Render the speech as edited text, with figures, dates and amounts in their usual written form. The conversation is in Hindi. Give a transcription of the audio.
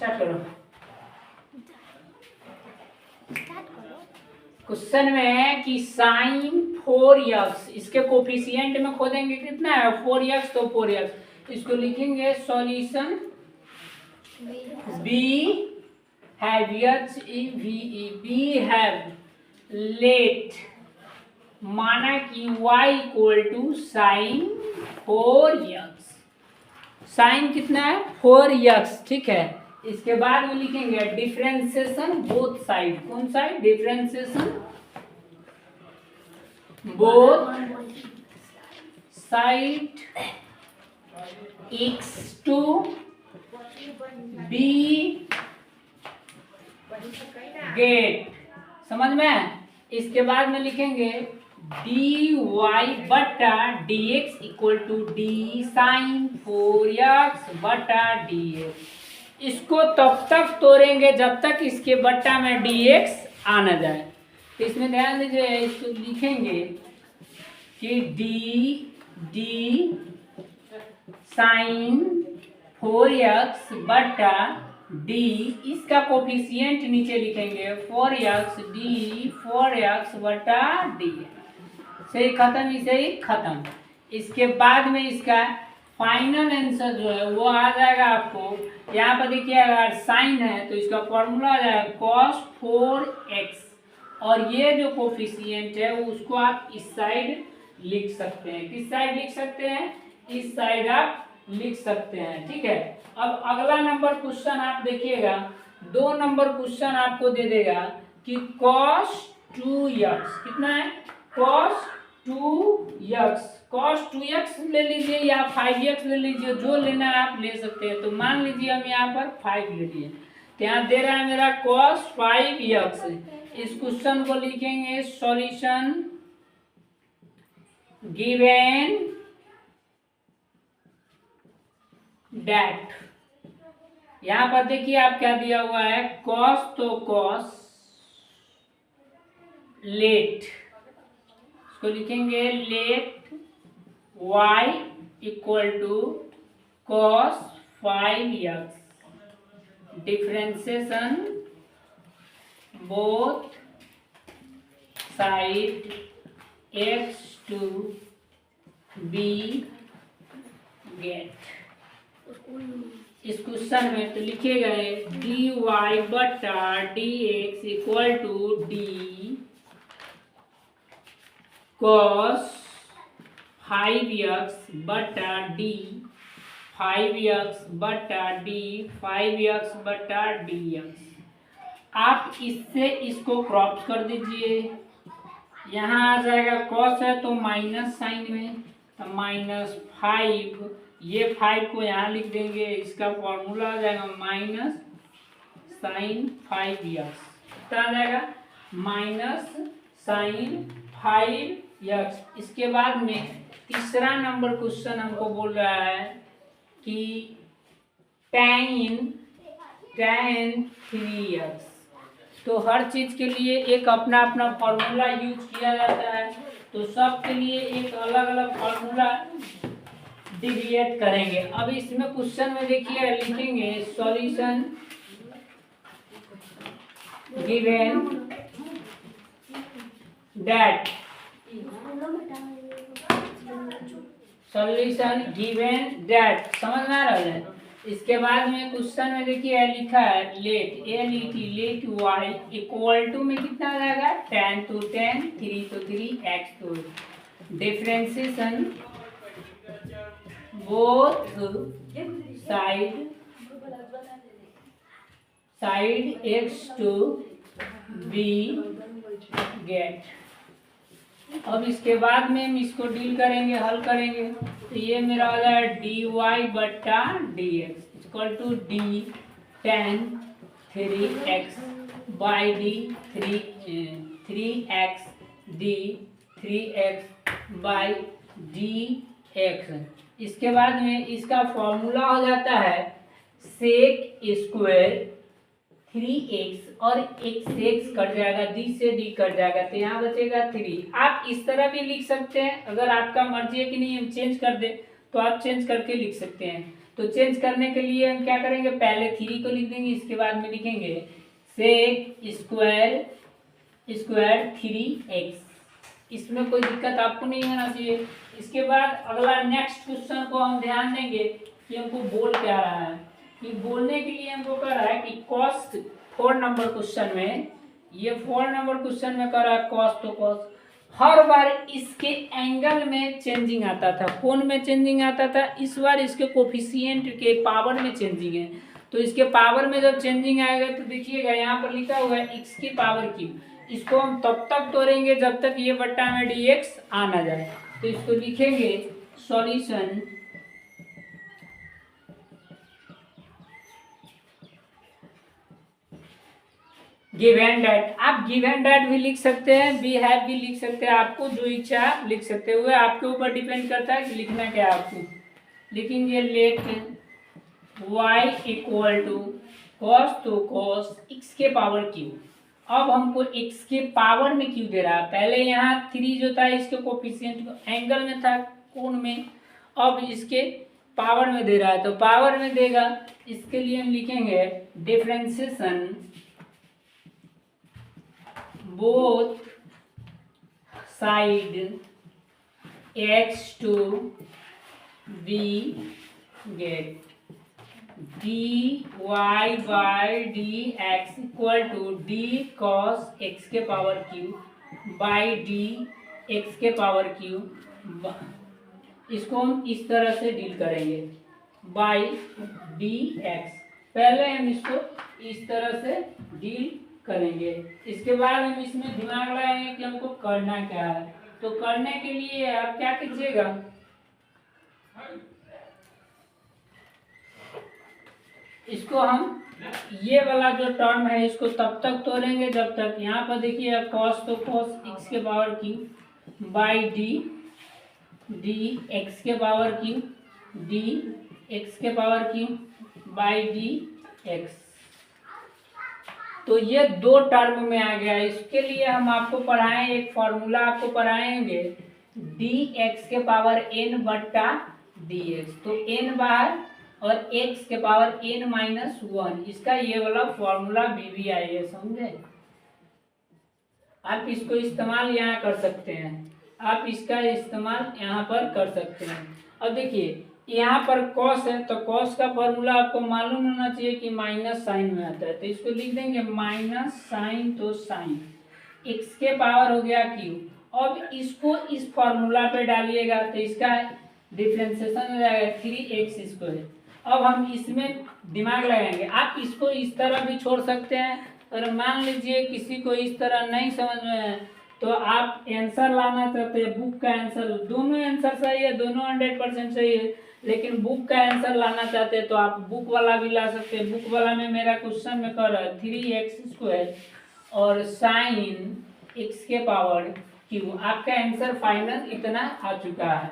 स्टार्ट करो। क्वेश्चन में है कि साइन 4x, इसके कोफिशिएंट में खोदेंगे कितना है 4x, तो 4x इसको लिखेंगे सॉल्यूशन बी हैव लेट, माना कि y equal to sine 4x, sine कितना है 4x, ठीक है। इसके बाद में लिखेंगे डिफरेंशिएशन बोथ साइड, कौन side differentiation both side x to be get, समझ में। इसके बाद में लिखेंगे dy बटा dx equal to D sine 4x बटा dx। इसको तब तक तोड़ेंगे जब तक इसके बट्टा में dx आ न जाए। तो इसमें ध्यान दीजिए, इसको लिखेंगे कि डी साइन 4x बटा डी, इसका कोफिशिएंट नीचे लिखेंगे 4x डी 4x बटा डी, से खत्म, इसे ही खत्म। इसके बाद में इसका फाइनल आंसर जो है वो आ जाएगा आपको, यहाँ पर देखिए अगर साइन है तो इसका फॉर्मूला आ जाएगा cos 4x, और ये जो कोफिशिएंट है उसको आप इस साइड लिख सकते हैं। किस साइड लिख सकते हैं, इस साइड आप लिख सकते हैं, ठीक है। अब अगला नंबर क्वेश्चन आप देखिएगा, 2 नंबर क्वेश्चन आपको दे देगा कि cos 2x कितना है, cos 2x ले लीजिए या 5x ले लीजिए, जो लेना है आप ले सकते हैं। तो मान लीजिए हम यहाँ पर 5 ले लिए, तो यहाँ दे रहा है मेरा cos 5x। इस क्वेश्चन को लिखेंगे सॉल्यूशन गिवन डैट। यहाँ पर देखिए आप क्या दिया हुआ है, cos तो cos लेट, इसको लिखेंगे let y equal to cos 5x, differentiation both side x to be get. इस क्वेश्चन में तो लिखे गए dy बटा dx equal to D cos 5x बटा डी 5x बटा डी 5x बटा dx। आप इससे इसको क्रॉस कर दीजिए, यहाँ आ जाएगा cos है तो माइनस साइन में, तो -5, ये 5 को यहाँ लिख देंगे, इसका फॉर्मूला आ जाएगा माइनस साइन 5x, कितना आ जाएगा माइनस साइन 5x। इसके बाद में तीसरा नंबर क्वेश्चन हमको बोल रहा है कि tan 3x, तो हर चीज के लिए एक अपना अपना फॉर्मूला यूज किया जाता है, तो सब के लिए एक अलग अलग फॉर्मूला डिविएट करेंगे। अब इसमें क्वेश्चन में देखिए लिखेंगे solution given that, solution given that, समझ में आ रहा है। इसके बाद में क्वेश्चन में देखिए लिखा है let let y equal to में कितना आ जाएगा tan तो tan 3 तो 3 x तो differentiation both side x to be get. अब इसके बाद में हम इसको डील करेंगे, हल करेंगे, तो ये मेरा हो जाएगा dy बटा dx equal to D tan 3x by D 3x D 3x by dx। इसके बाद में इसका फॉर्मूला हो जाता है सेक स्क्वायर 3x, और एक से x कट जाएगा, d से d कट जाएगा, तो यहाँ बचेगा 3। आप इस तरह भी लिख सकते हैं, अगर आपका मर्जी है कि नहीं हम चेंज कर दे तो आप चेंज करके लिख सकते हैं। तो चेंज करने के लिए हम क्या करेंगे, पहले 3 को लिख देंगे, इसके बाद में लिखेंगे सेक स्क्वायर 3x। इसमें कोई दिक्कत आपको नहीं होना चाहिए। इसके बाद अगला नेक्स्ट क्वेश्चन को हम ध्यान देंगे कि हमको बोल क्या रहा है। कि बोलने के लिए हमको कह रहा है कि कॉस 4 नंबर क्वेश्चन में, ये 4 नंबर क्वेश्चन में कह रहा है कॉस, तो कॉस हर बार इसके एंगल में चेंजिंग आता था, कोण में चेंजिंग आता था। इस बार इसके कोफिशिएंट के पावर में चेंजिंग है। तो इसके पावर में जब चेंजिंग आएगा तो देखिएगा यहाँ पर लिखा हुआ है x की पावर क्यू। इसको हम तब तक तोड़ेंगे जब तक ये बट्टा में dx आ ना जाए। तो इसको लिखेंगे सॉल्यूशन गिवन डेट। आप गिवन डेट भी लिख सकते हैं, बी हैव भी लिख सकते हैं, आपको जो इच्छा लिख सकते हुए, आपके ऊपर डिपेंड करता है कि लिखना क्या है आपको। लिखेंगे let y equal to cos, तो कॉस x के पावर क्यू। अब हमको x के पावर में क्यू दे रहा है। पहले यहाँ 3 जो था इसके कोफिशिएंट एंगल में था, कोण में, अब इसके पावर में दे रहा है। तो पावर में देगा, इसके लिए हम लिखेंगे differentiation both side x to b get dy by dx equal to d cos x के power q by d x के पावर क्यू। इसको हम इस तरह से डील करेंगे बाई डी एक्स। पहले हम इसको इस तरह से डील करेंगे, इसके बाद हम इसमें दिमाग लगाएंगे कि हमको करना क्या है। तो करने के लिए आप क्या कीजिएगा, इसको हम ये वाला जो टर्म है इसको तब तक तोड़ेंगे जब तक, यहाँ पर देखिए कॉस, तो कॉस एक्स के power q by d x के पावर क्यू डी एक्स के power q by d x. तो ये 2 टर्म में आ गया। इसके लिए हम आपको पढ़ाएं, एक फॉर्मूला आपको पढ़ाएंगे डी एक्स के पावर n बट्टा डी एक्स। तो n बार और x के पावर n-1, इसका ये वाला फॉर्मूला BBI है, समझे। आप इसको इस्तेमाल यहाँ कर सकते हैं, आप इसका इस्तेमाल यहाँ पर कर सकते हैं। अब देखिए यहाँ पर कॉस है, तो कॉस का फॉर्मूला आपको मालूम होना चाहिए कि माइनस साइन में आता है। तो इसको लिख देंगे माइनस साइन, तो साइन x के पावर हो गया q। अब इसको इस फॉर्मूला पे डालिएगा तो इसका डिफरेंशिएशन हो जाएगा 3x²। अब हम इसमें दिमाग लगाएंगे। आप इसको इस तरह भी छोड़ सकते हैं, और मान लीजिए किसी को इस तरह नहीं समझ में है तो आप आंसर लाना चाहते हैं, बुक का आंसर, दोनों आंसर सही है, दोनों 100% सही है, लेकिन बुक का आंसर लाना चाहते हैं तो आप बुक वाला भी ला सकते हैं। बुक वाला में मेरा क्वेश्चन में कर रहा है 3x² और साइन x के पावर क्यू। आपका आंसर फाइनल इतना आ चुका है।